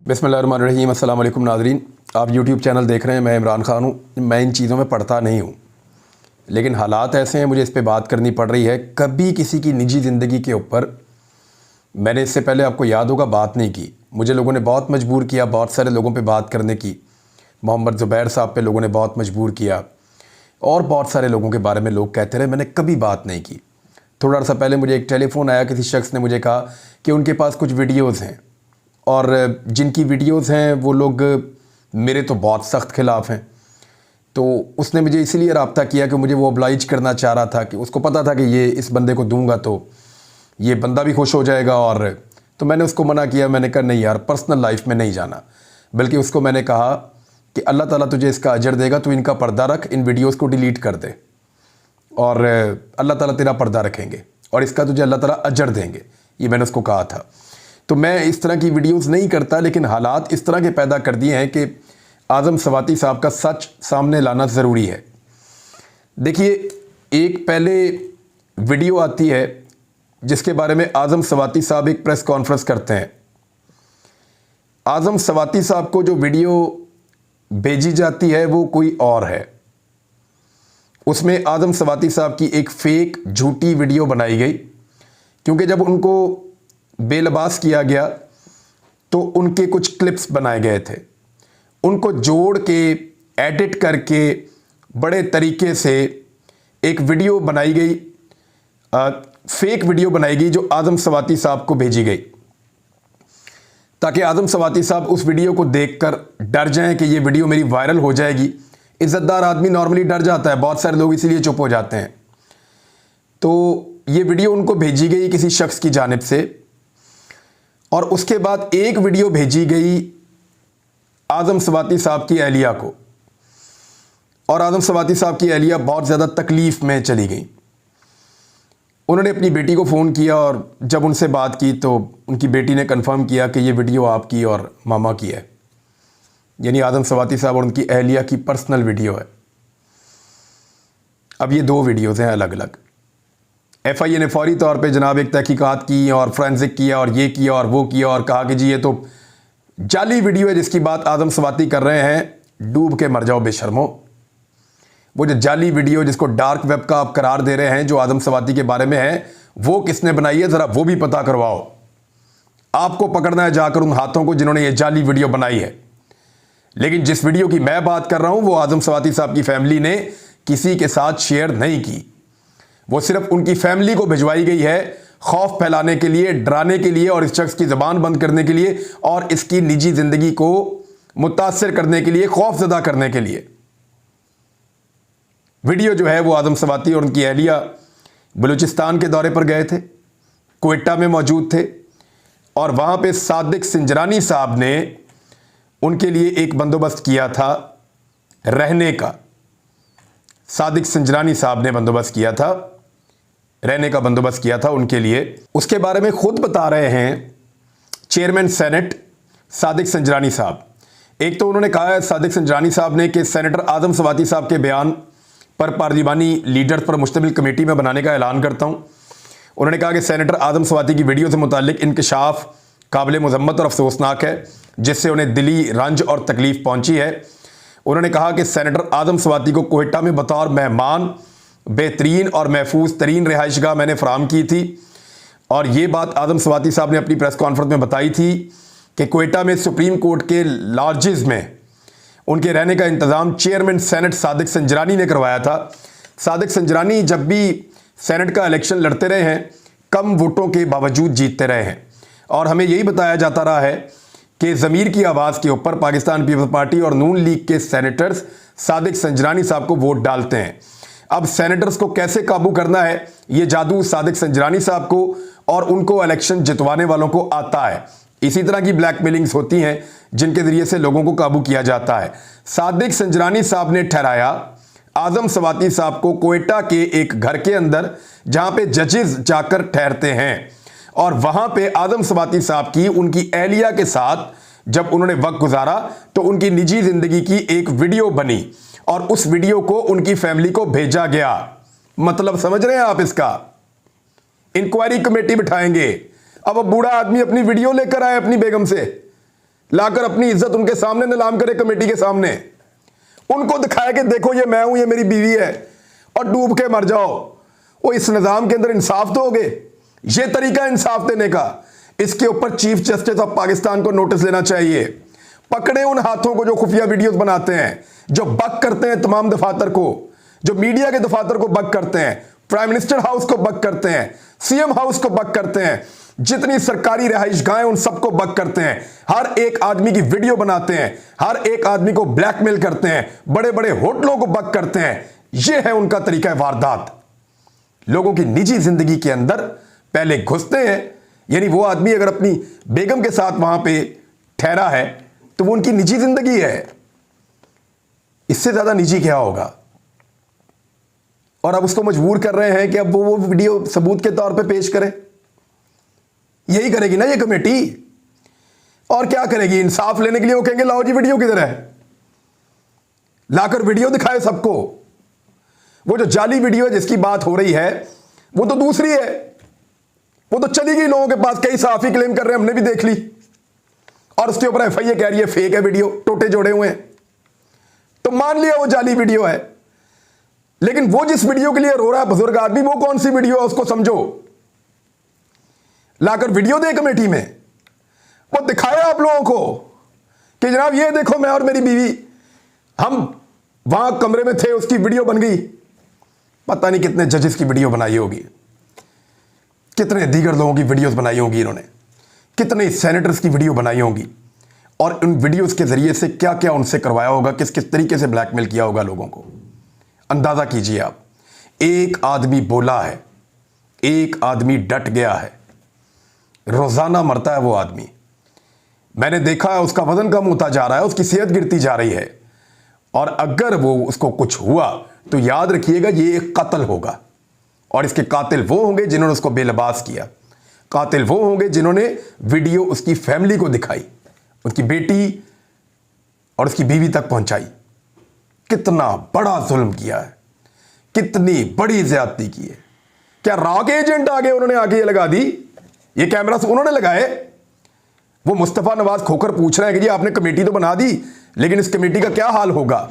बिस्मिल्लाहिर्रहमानिर्रहीम। अस्सलाम वालेकुम नाज़रीन, आप यूट्यूब चैनल देख रहे हैं। मैं इमरान ख़ान हूँ। मैं इन चीज़ों में पढ़ता नहीं हूँ, लेकिन हालात ऐसे हैं, मुझे इस पे बात करनी पड़ रही है। कभी किसी की निजी ज़िंदगी के ऊपर मैंने इससे पहले, आपको याद होगा, बात नहीं की। मुझे लोगों ने बहुत मजबूर किया बहुत सारे लोगों पे बात करने की। मोहम्मद ज़ुबैर साहब पे लोगों ने बहुत मजबूर किया और बहुत सारे लोगों के बारे में लोग कहते रहे, मैंने कभी बात नहीं की। थोड़ा सा पहले मुझे एक टेलीफ़ोन आया, किसी शख्स ने मुझे कहा कि उनके पास कुछ वीडियोज़ हैं और जिनकी वीडियोज़ हैं वो लोग मेरे तो बहुत सख्त ख़िलाफ़ हैं। तो उसने मुझे इसीलिए रब्ता किया कि मुझे वो ऑब्लाइज करना चाह रहा था, कि उसको पता था कि ये इस बंदे को दूंगा तो ये बंदा भी खुश हो जाएगा। और तो मैंने उसको मना किया। मैंने कहा नहीं यार, पर्सनल लाइफ में नहीं जाना। बल्कि उसको मैंने कहा कि अल्लाह ताला तुझे इसका अजर देगा, तो इनका पर्दा रख, इन वीडियोज़ को डिलीट कर दे और अल्लाह ताला तेरा पर्दा रखेंगे और इसका तुझे अल्लाह ताला अजर देंगे। ये मैंने उसको कहा था। तो मैं इस तरह की वीडियोस नहीं करता, लेकिन हालात इस तरह के पैदा कर दिए हैं कि आज़म सवाती साहब का सच सामने लाना ज़रूरी है। देखिए, एक पहले वीडियो आती है जिसके बारे में आज़म सवाती साहब एक प्रेस कॉन्फ्रेंस करते हैं। आज़म सवाती साहब को जो वीडियो भेजी जाती है वो कोई और है। उसमें आज़म सवाती साहब की एक फ़ेक झूठी वीडियो बनाई गई, क्योंकि जब उनको बेलबास किया गया तो उनके कुछ क्लिप्स बनाए गए थे। उनको जोड़ के एडिट करके बड़े तरीके से एक वीडियो बनाई गई, फेक वीडियो बनाई गई जो आज़म सवाती साहब को भेजी गई, ताकि आज़म सवाती साहब उस वीडियो को देखकर डर जाएं कि ये वीडियो मेरी वायरल हो जाएगी। इज़्ज़तदार आदमी नॉर्मली डर जाता है, बहुत सारे लोग इसीलिए चुप हो जाते हैं। तो ये वीडियो उनको भेजी गई किसी शख्स की जानिब से, और उसके बाद एक वीडियो भेजी गई आज़म सवाती साहब की अहलिया को, और आज़म सवाती साहब की अहलिया बहुत ज़्यादा तकलीफ़ में चली गई। उन्होंने अपनी बेटी को फ़ोन किया और जब उनसे बात की तो उनकी बेटी ने कंफर्म किया कि ये वीडियो आपकी और मामा की है, यानी आज़म सवाती साहब और उनकी अहलिया की पर्सनल वीडियो है। अब ये दो वीडियोज़ हैं अलग अलग। FIA ने फौरी तौर पे जनाब एक तहकीकात की और फोरेंसिक किया और ये किया और वो किया और कहा कि जी ये तो जाली वीडियो है जिसकी बात आज़म सवाती कर रहे हैं। डूब के मर जाओ बेशर्मो। वो जो जाली वीडियो जिसको डार्क वेब का आप करार दे रहे हैं, जो आज़म सवाती के बारे में है, वो किसने बनाई है ज़रा वो भी पता करवाओ। आपको पकड़ना है जाकर उन हाथों को जिन्होंने ये जाली वीडियो बनाई है। लेकिन जिस वीडियो की मैं बात कर रहा हूं वो आज़म सवाती साहब की फैमिली ने किसी के साथ शेयर नहीं की। वो सिर्फ उनकी फैमिली को भिजवाई गई है, खौफ फैलाने के लिए, डराने के लिए और इस शख्स की ज़बान बंद करने के लिए और इसकी निजी ज़िंदगी को मुतासिर करने के लिए, खौफजदा करने के लिए। वीडियो जो है वो आज़म सवाती और उनकी अहलिया बलूचिस्तान के दौरे पर गए थे, क्वेटा में मौजूद थे, और वहाँ पे सादिक सिंजरानी साहब ने उनके लिए एक बंदोबस्त किया था रहने का। सादिक सिंजरानी साहब ने बंदोबस्त किया था, रहने का बंदोबस्त किया था उनके लिए। उसके बारे में खुद बता रहे हैं चेयरमैन सेनेट सादिक सिंजरानी साहब। एक तो उन्होंने कहा है सादिक सिंजरानी साहब ने कि सेनेटर आज़म सवाती साहब के बयान पर पार्लिमानी लीडर्स पर मुश्तमिल कमेटी में बनाने का ऐलान करता हूँ। उन्होंने कहा कि सेनेटर आज़म सवाती की वीडियो से मुताल्लिक इंकशाफ काबिल मज़म्मत और अफसोसनाक है, जिससे उन्हें दिली रंज और तकलीफ़ पहुँची है। उन्होंने कहा कि सेनेटर आज़म सवाती को कोयटा में बतौर मेहमान बेहतरीन और महफूज तरीन रिहाइशगाह मैंने फराहम की थी, और ये बात आज़म सवाती साहब ने अपनी प्रेस कॉन्फ्रेंस में बताई थी कि कोयटा में सुप्रीम कोर्ट के लॉजेस में उनके रहने का इंतज़ाम चेयरमैन सेनेट सादिक संजरानी ने करवाया था। सादिक संजरानी जब भी सेनेट का इलेक्शन लड़ते रहे हैं, कम वोटों के बावजूद जीतते रहे हैं, और हमें यही बताया जाता रहा है कि ज़मीर की आवाज़ के ऊपर पाकिस्तान पीपल्स पार्टी और नून लीग के सेनेटर्स सादिक संजरानी साहब को वोट डालते हैं। अब सेनेटर्स को कैसे काबू करना है, ये जादू सादिक संजरानी साहब को और उनको इलेक्शन जितवाने वालों को आता है। इसी तरह की ब्लैकमेलिंग्स होती हैं जिनके ज़रिए से लोगों को काबू किया जाता है। सादिक संजरानी साहब ने ठहराया आज़म सवाती साहब को कोयटा के एक घर के अंदर, जहां पे जजेस जाकर ठहरते हैं, और वहां पे आज़म सवाती साहब की उनकी अहलिया के साथ जब उन्होंने वक्त गुजारा तो उनकी निजी ज़िंदगी की एक वीडियो बनी और उस वीडियो को उनकी फैमिली को भेजा गया। मतलब समझ रहे हैं आप इसका? इंक्वायरी कमेटी बिठाएंगे। अब बूढ़ा आदमी अपनी वीडियो लेकर आए अपनी बेगम से, लाकर अपनी इज्जत उनके सामने नीलाम करे, कमेटी के सामने उनको दिखाया कि देखो ये मैं हूं, ये मेरी बीवी है, और डूब के मर जाओ। वो इस निजाम के अंदर इंसाफ दोगे? ये तरीका इंसाफ देने का? इसके ऊपर चीफ जस्टिस ऑफ पाकिस्तान को नोटिस लेना चाहिए। पकड़े उन हाथों को जो खुफिया वीडियोस बनाते हैं, जो बक करते हैं तमाम दफातर को, जो मीडिया के दफातर को बक करते हैं, प्राइम मिनिस्टर हाउस को बक करते हैं, सीएम हाउस को बक करते हैं, जितनी सरकारी रिहाइशगाहें उन सबको बक करते हैं, हर एक आदमी की वीडियो बनाते हैं, हर एक आदमी को ब्लैकमेल करते हैं, बड़े बड़े होटलों को बक करते हैं। यह है उनका तरीका वारदात। लोगों की निजी जिंदगी के अंदर पहले घुसते हैं। यानी वो आदमी अगर अपनी बेगम के साथ वहां पे ठहरा है तो वो उनकी निजी जिंदगी है, इससे ज्यादा निजी क्या होगा? और अब उसको मजबूर कर रहे हैं कि अब वो वीडियो सबूत के तौर पे पेश करे। यही करेगी ना ये कमेटी, और क्या करेगी? इंसाफ लेने के लिए वो कहेंगे लाओ जी वीडियो किधर है, लाकर वीडियो दिखाए सबको। वो जो जाली वीडियो है जिसकी बात हो रही है वो तो दूसरी है, वो तो चली गई लोगों के पास, कई सहाफी क्लेम कर रहे हैं, हमने भी देख ली, और उसके ऊपर एफआईए कह रही है फेक है वीडियो, टोटे जोड़े हुए हैं, तो मान लिया वो जाली वीडियो है। लेकिन वो जिस वीडियो के लिए रो रहा है बुजुर्ग आदमी, वो कौन सी वीडियो है उसको समझो। लाकर वीडियो दे कमेटी में, वो दिखाए आप लोगों को कि जनाब ये देखो मैं और मेरी बीवी हम वहां कमरे में थे, उसकी वीडियो बन गई। पता नहीं कितने जजेस की वीडियो बनाई होगी, कितने दीगर लोगों की वीडियोस बनाई होंगी इन्होंने, कितने सेनेटर्स की वीडियो बनाई होंगी, और उन वीडियोस के जरिए से क्या क्या उनसे करवाया होगा, किस किस तरीके से ब्लैकमेल किया होगा लोगों को। अंदाजा कीजिए आप। एक आदमी बोला है, एक आदमी डट गया है, रोजाना मरता है वो आदमी। मैंने देखा है उसका वजन कम होता जा रहा है, उसकी सेहत गिरती जा रही है, और अगर वो उसको कुछ हुआ तो याद रखिएगा ये एक कत्ल होगा, और इसके कातिल वो होंगे जिन्होंने उसको बेलबास किया, कातिल वो होंगे जिन्होंने वीडियो उसकी फैमिली को दिखाई, उसकी बेटी और उसकी बीवी तक पहुंचाई। कितना बड़ा जुल्म किया है, कितनी बड़ी ज्यादती की है। क्या रॉ के एजेंट आ गए, उन्होंने आगे ये लगा दी, ये कैमरा उन्होंने लगाए। वो मुस्तफा नवाज खोकर पूछ रहे हैं कि जी आपने कमेटी तो बना दी, लेकिन इस कमेटी का क्या हाल होगा।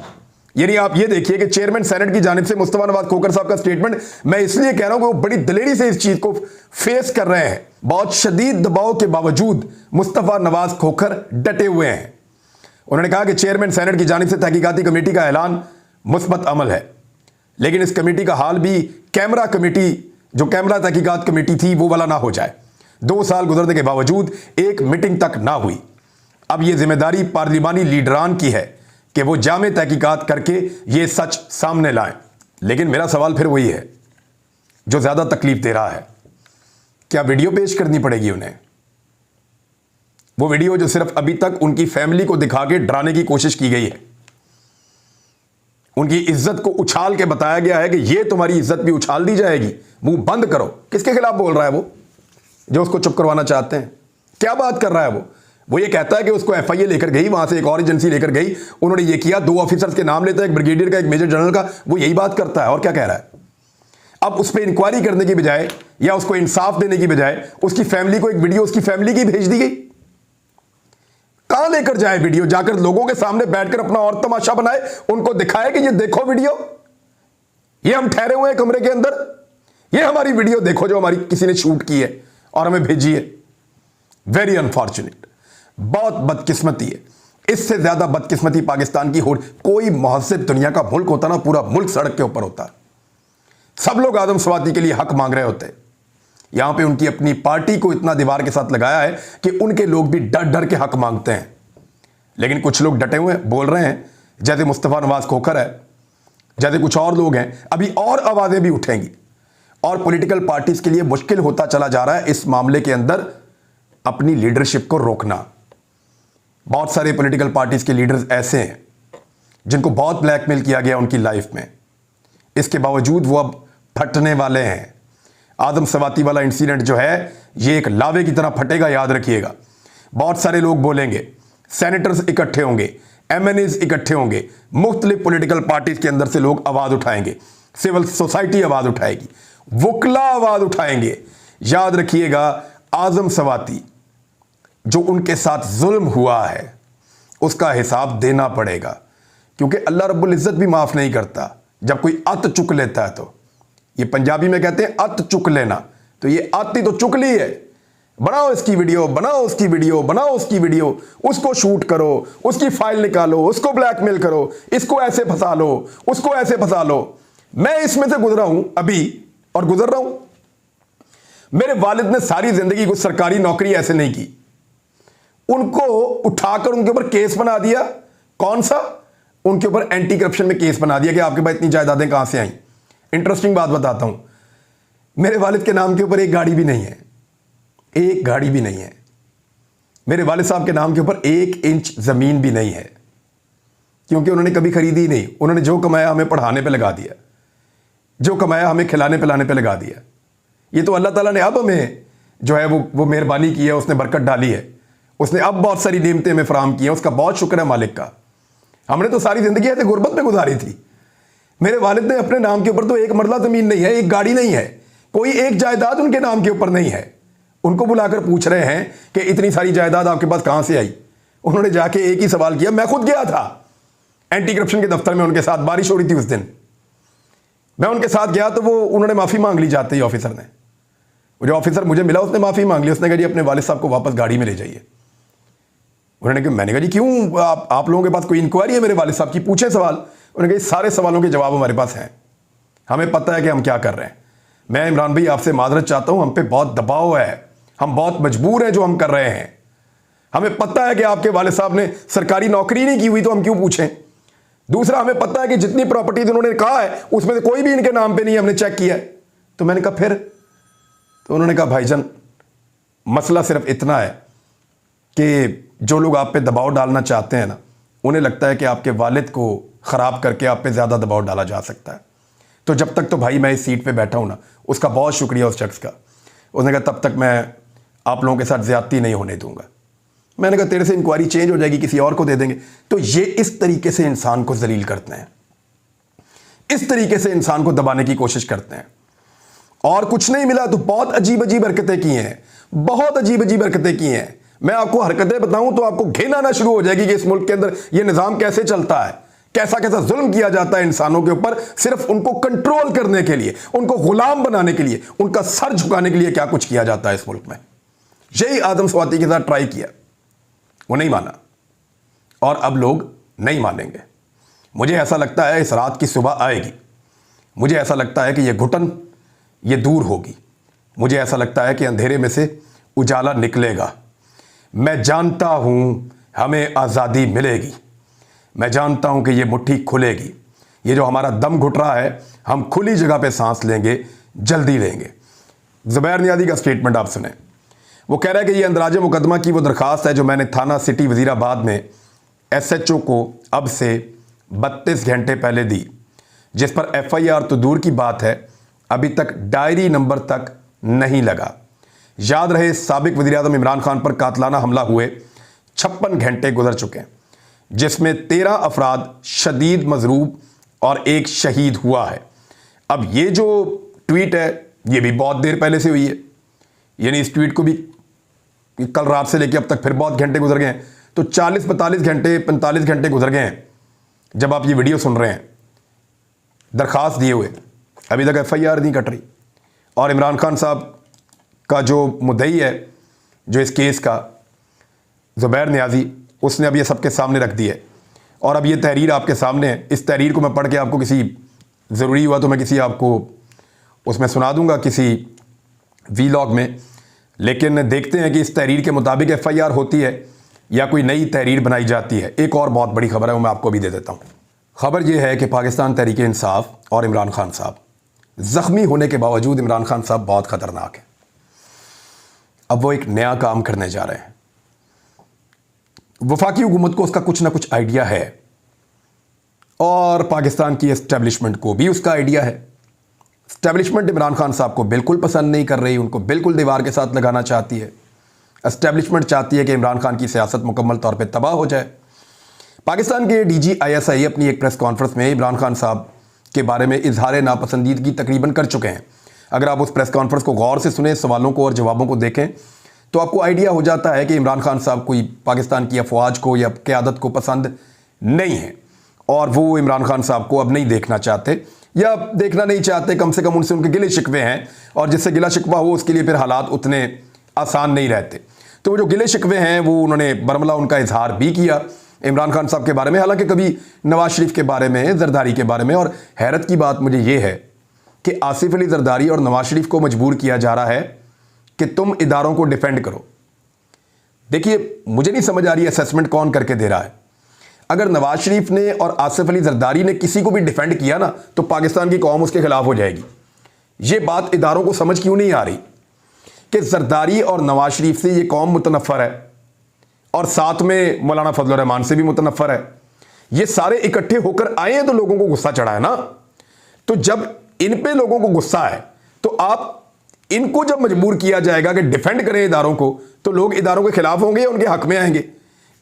यानी आप ये देखिए कि चेयरमैन सेनेट की जानिब से मुस्तफा नवाज खोकर साहब का स्टेटमेंट, मैं इसलिए कह रहा हूं कि वो बड़ी दिलेरी से इस चीज को फेस कर रहे हैं। बहुत शदीद दबाव के बावजूद मुस्तफा नवाज खोकर डटे हुए हैं। उन्होंने कहा कि चेयरमैन सेनेट की जानिब से तहकीकाती कमेटी का ऐलान मुस्बत अमल है, लेकिन इस कमेटी का हाल भी कैमरा कमेटी, जो कैमरा तहकीकात कमेटी थी, वो वाला ना हो जाए। 2 साल गुजरने के बावजूद एक मीटिंग तक ना हुई। अब यह जिम्मेदारी पार्लिमानी लीडरान की है कि वो जामे तहकीकात करके ये सच सामने लाएं। लेकिन मेरा सवाल फिर वही है जो ज्यादा तकलीफ दे रहा है, क्या वीडियो पेश करनी पड़ेगी उन्हें? वो वीडियो जो सिर्फ अभी तक उनकी फैमिली को दिखा के डराने की कोशिश की गई है, उनकी इज्जत को उछाल के बताया गया है कि ये तुम्हारी इज्जत भी उछाल दी जाएगी, मुंह बंद करो। किसके खिलाफ बोल रहा है वो जो उसको चुप करवाना चाहते हैं? क्या बात कर रहा है वो ये कहता है कि उसको एफआईए लेकर गई, वहां से एक और एजेंसी लेकर गई, उन्होंने ये किया, 2 ऑफिसर्स के नाम लेता है, एक ब्रिगेडियर का, एक मेजर जनरल का, वो यही बात करता है। और क्या कह रहा है? अब उस पर इंक्वायरी करने की बजाय या उसको इंसाफ देने की बजाय उसकी फैमिली को एक वीडियो उसकी फैमिली की भेज दी गई। कहां लेकर जाए वीडियो? जाकर लोगों के सामने बैठकर अपना और तमाशा बनाए, उनको दिखाए कि ये देखो वीडियो, ये हम ठहरे हुए हैं कमरे के अंदर, ये हमारी वीडियो देखो जो हमारी किसी ने शूट की है और हमें भेजी है। वेरी अनफॉर्चुनेट, बहुत बदकिस्मती है। इससे ज्यादा बदकिस्मती पाकिस्तान की हो कोई महसिब दुनिया का मुल्क होता ना, पूरा मुल्क सड़क के ऊपर होता। सब लोग आदम सवाती के लिए हक मांग रहे होते। यहां पे उनकी अपनी पार्टी को इतना दीवार के साथ लगाया है कि उनके लोग भी डर डर के हक मांगते हैं। लेकिन कुछ लोग डटे हुए बोल रहे हैं, जैसे मुस्तफा नवाज खोखर है, जैसे कुछ और लोग हैं। अभी और आवाजें भी उठेंगी और पॉलिटिकल पार्टीज के लिए मुश्किल होता चला जा रहा है इस मामले के अंदर अपनी लीडरशिप को रोकना। बहुत सारे पॉलिटिकल पार्टीज के लीडर्स ऐसे हैं जिनको बहुत ब्लैकमेल किया गया उनकी लाइफ में, इसके बावजूद वो अब फटने वाले हैं। आदम सवाती वाला इंसिडेंट जो है ये एक लावे की तरह फटेगा, याद रखिएगा। बहुत सारे लोग बोलेंगे, सेनेटर्स इकट्ठे होंगे, एमएनएज इकट्ठे होंगे, मुख्तलिफ पॉलिटिकल पार्टीज के अंदर से लोग आवाज उठाएंगे, सिविल सोसाइटी आवाज उठाएगी, वुकला आवाज उठाएंगे। याद रखिएगा, आजम सवाती जो उनके साथ जुल्म हुआ है उसका हिसाब देना पड़ेगा, क्योंकि अल्लाह रब्बुल इज़्ज़त भी माफ़ नहीं करता जब कोई अत चुक लेता है। तो ये पंजाबी में कहते हैं अत चुक लेना, तो ये अत ही तो चुकली है। बनाओ इसकी वीडियो, बनाओ उसकी वीडियो, बनाओ उसकी वीडियो, उसको शूट करो, उसकी फाइल निकालो, उसको ब्लैकमेल करो, इसको ऐसे फंसा लो, उसको ऐसे फंसा लो। मैं इसमें से गुजरा हूं अभी और गुजर रहा हूं। मेरे वालिद ने सारी जिंदगी कुछ सरकारी नौकरी ऐसे नहीं की, उनको उठाकर उनके ऊपर केस बना दिया। कौन सा? उनके ऊपर एंटी करप्शन में केस बना दिया कि आपके पास इतनी जायदादें कहां से आई। इंटरेस्टिंग बात बताता हूं, मेरे वालिद के नाम के ऊपर एक गाड़ी भी नहीं है, एक गाड़ी भी नहीं है। मेरे वालिद साहब के नाम के ऊपर 1 इंच जमीन भी नहीं है, क्योंकि उन्होंने कभी खरीदी ही नहीं। उन्होंने जो कमाया हमें पढ़ाने पे लगा दिया, जो कमाया हमें खिलाने पिलाने पे लगा दिया। ये तो अल्लाह ताला ने अब हमें जो है वो मेहरबानी की है, उसने बरकत डाली है, उसने अब बहुत सारी नेमतें हमें फराम की हैं, उसका बहुत शुक्र है मालिक का। हमने तो सारी जिंदगी ऐसे गुर्बत में गुजारी थी। मेरे वालिद ने अपने नाम के ऊपर तो एक मरला जमीन नहीं है, एक गाड़ी नहीं है, कोई एक जायदाद उनके नाम के ऊपर नहीं है। उनको बुलाकर पूछ रहे हैं कि इतनी सारी जायदाद आपके पास कहां से आई। उन्होंने जाके एक ही सवाल किया। मैं खुद गया था एंटी करप्शन के दफ्तर में उनके साथ, बारिश हो रही थी उस दिन, मैं उनके साथ गया तो वो उन्होंने माफी मांग ली। जाते ही ऑफिसर ने, जो ऑफिसर मुझे मिला उसने माफी मांग ली। उसने कहा जी अपने वालिद साहब को वापस गाड़ी में ले जाइए। उन्होंने कहा, मैंने कहा जी क्यों, आप लोगों के पास कोई इंक्वायरी है मेरे वालिद साहब की? पूछे सवाल। उन्होंने कहा सारे सवालों के जवाब हमारे पास हैं, हमें पता है कि हम क्या कर रहे हैं। मैं इमरान भाई आपसे माजरत चाहता हूं, हम पे बहुत दबाव है, हम बहुत मजबूर हैं जो हम कर रहे हैं। हमें पता है कि आपके वालिद साहब ने सरकारी नौकरी नहीं की हुई, तो हम क्यों पूछें। दूसरा, हमें पता है कि जितनी प्रॉपर्टीज उन्होंने कहा है उसमें से कोई भी इनके नाम पे नहीं, हमने चेक किया है। तो मैंने कहा फिर? तो उन्होंने कहा भाईजान मसला सिर्फ इतना है कि जो लोग आप पे दबाव डालना चाहते हैं ना, उन्हें लगता है कि आपके वालिद को ख़राब करके आप पे ज़्यादा दबाव डाला जा सकता है। तो जब तक तो भाई मैं इस सीट पे बैठा हूं ना, उसका बहुत शुक्रिया उस शख्स का। उसने कहा तब तक मैं आप लोगों के साथ ज़्यादती नहीं होने दूंगा। मैंने कहा तेरे से इंक्वायरी चेंज हो जाएगी, किसी और को दे देंगे। तो ये इस तरीके से इंसान को जलील करते हैं, इस तरीके से इंसान को दबाने की कोशिश करते हैं। और कुछ नहीं मिला तो बहुत अजीब अजीब हरकतें की हैं, बहुत अजीब अजीब हरकतें की हैं। मैं आपको हरकतें बताऊं तो आपको घिन आना शुरू हो जाएगी कि इस मुल्क के अंदर यह निज़ाम कैसे चलता है, कैसा कैसा जुल्म किया जाता है इंसानों के ऊपर, सिर्फ उनको कंट्रोल करने के लिए, उनको गुलाम बनाने के लिए, उनका सर झुकाने के लिए क्या कुछ किया जाता है इस मुल्क में। यही आदम स्वाति के साथ ट्राई किया, वो नहीं माना और अब लोग नहीं मानेंगे। मुझे ऐसा लगता है इस रात की सुबह आएगी, मुझे ऐसा लगता है कि यह घुटन ये दूर होगी, मुझे ऐसा लगता है कि अंधेरे में से उजाला निकलेगा। मैं जानता हूं हमें आज़ादी मिलेगी, मैं जानता हूं कि ये मुट्ठी खुलेगी, ये जो हमारा दम घुट रहा है हम खुली जगह पे सांस लेंगे, जल्दी लेंगे। ज़ुबैर नियाज़ी का स्टेटमेंट आप सुने। वो कह रहा है कि ये अंदराज मुकदमा की वो दरख्वास्त है जो मैंने थाना सिटी वज़ीराबाद में SHO को अब से 32 घंटे पहले दी, जिस पर FIR तो दूर की बात है अभी तक डायरी नंबर तक नहीं लगा। याद रहे साबिक वज़ीर-ए-आज़म इमरान खान पर कातलाना हमला हुए 56 घंटे गुजर चुके हैं, जिसमें 13 अफराद शदीद मजरूब और एक शहीद हुआ है। अब ये जो ट्वीट है ये भी बहुत देर पहले से हुई है, यानी इस ट्वीट को भी कल रात से लेकर अब तक फिर बहुत घंटे गुजर गए हैं। तो 40-45 घंटे 45 घंटे गुजर गए हैं जब आप ये वीडियो सुन रहे हैं दरख्वास्त दिए हुए, अभी तक FIR नहीं कट रही। और इमरान खान साहब का जो मुद्दई है जो इस केस का, ज़ुबैर नियाज़ी, उसने अब ये सबके सामने रख दी है और अब ये तहरीर आपके सामने है। इस तहरीर को मैं पढ़ के आपको किसी ज़रूरी हुआ तो मैं किसी आपको उसमें सुना दूंगा किसी वीलॉग में, लेकिन देखते हैं कि इस तहरीर के मुताबिक FIR होती है या कोई नई तहरीर बनाई जाती है। एक और बहुत बड़ी खबर है वो मैं आपको भी दे देता हूँ। खबर यह है कि पाकिस्तान तहरीक इंसाफ और इमरान खान साहब, ज़ख्मी होने के बावजूद इमरान खान साहब बहुत ख़तरनाक है। अब वो एक नया काम करने जा रहे हैं। वफाकी हुकूमत को उसका कुछ ना कुछ आइडिया है और पाकिस्तान की एस्टेब्लिशमेंट को भी उसका आइडिया है। एस्टेब्लिशमेंट इमरान खान साहब को बिल्कुल पसंद नहीं कर रही, उनको बिल्कुल दीवार के साथ लगाना चाहती है। एस्टेब्लिशमेंट चाहती है कि इमरान खान की सियासत मुकम्मल तौर पे तबाह हो जाए। पाकिस्तान के DG ISI अपनी एक प्रेस कॉन्फ्रेंस में इमरान खान साहब के बारे में इजहार नापसंदीदगी तकरीबन कर चुके हैं। अगर आप उस प्रेस कॉन्फ्रेंस को गौर से सुने, सवालों को और जवाबों को देखें तो आपको आइडिया हो जाता है कि इमरान खान साहब कोई पाकिस्तान की अफवाज को या क़यादत को पसंद नहीं है और वो इमरान खान साहब को अब नहीं देखना चाहते या देखना नहीं चाहते, कम से कम उनसे उनके गिले शिकवे हैं और जिससे गिला शिकवा हो उसके लिए फिर हालात उतने आसान नहीं रहते। तो वो जो गिले शिकवे हैं वो उन्होंने बरमला उनका इजहार भी किया इमरान खान साहब के बारे में, हालांकि कभी नवाज शरीफ के बारे में, जरदारी के बारे में। और हैरत की बात मुझे ये है कि आसिफ अली जरदारी और नवाज शरीफ को मजबूर किया जा रहा है कि तुम इदारों को डिफेंड करो। देखिए, मुझे नहीं समझ आ रही असेसमेंट कौन करके दे रहा है। अगर नवाज शरीफ ने और आसिफ अली जरदारी ने किसी को भी डिफेंड किया ना तो पाकिस्तान की कौम उसके खिलाफ हो जाएगी। ये बात इदारों को समझ क्यों नहीं आ रही कि जरदारी और नवाज शरीफ से ये कौम मुतनफ़र है और साथ में मौलाना फजल रहमान से भी मुतनफ़र है। ये सारे इकट्ठे होकर आए हैं तो लोगों को गुस्सा चढ़ा है ना। तो जब इन पे लोगों को गुस्सा है तो आप इनको जब मजबूर किया जाएगा कि डिफेंड करें इदारों को तो लोग इदारों के खिलाफ होंगे या उनके हक में आएंगे।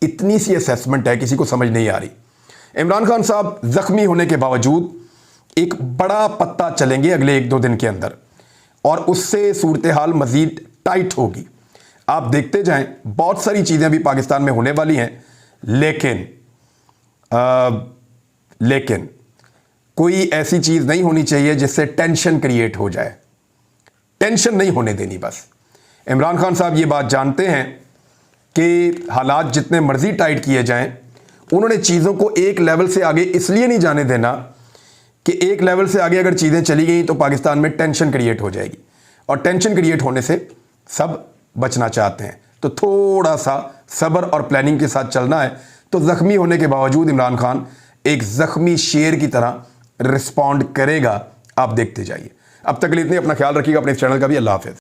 इतनी सी असेसमेंट है, किसी को समझ नहीं आ रही। इमरान खान साहब जख्मी होने के बावजूद एक बड़ा पत्ता चलेंगे अगले 1-2 दिन के अंदर और उससे सूरत हाल मजीद टाइट होगी। आप देखते जाएं, बहुत सारी चीज़ें भी पाकिस्तान में होने वाली हैं, लेकिन कोई ऐसी चीज़ नहीं होनी चाहिए जिससे टेंशन क्रिएट हो जाए। टेंशन नहीं होने देनी बस। इमरान खान साहब ये बात जानते हैं कि हालात जितने मर्जी टाइट किए जाएं, उन्होंने चीज़ों को एक लेवल से आगे इसलिए नहीं जाने देना कि एक लेवल से आगे अगर चीज़ें चली गई तो पाकिस्तान में टेंशन क्रिएट हो जाएगी और टेंशन क्रिएट होने से सब बचना चाहते हैं। तो थोड़ा सा सब्र और प्लानिंग के साथ चलना है। तो ज़ख्मी होने के बावजूद इमरान खान एक ज़ख्मी शेर की तरह रिस्पॉन्ड करेगा। आप देखते जाइए। अब तक के लिए इतने, अपना ख्याल रखिएगा, अपने चैनल का भी। अल्लाह हाफ़िज़।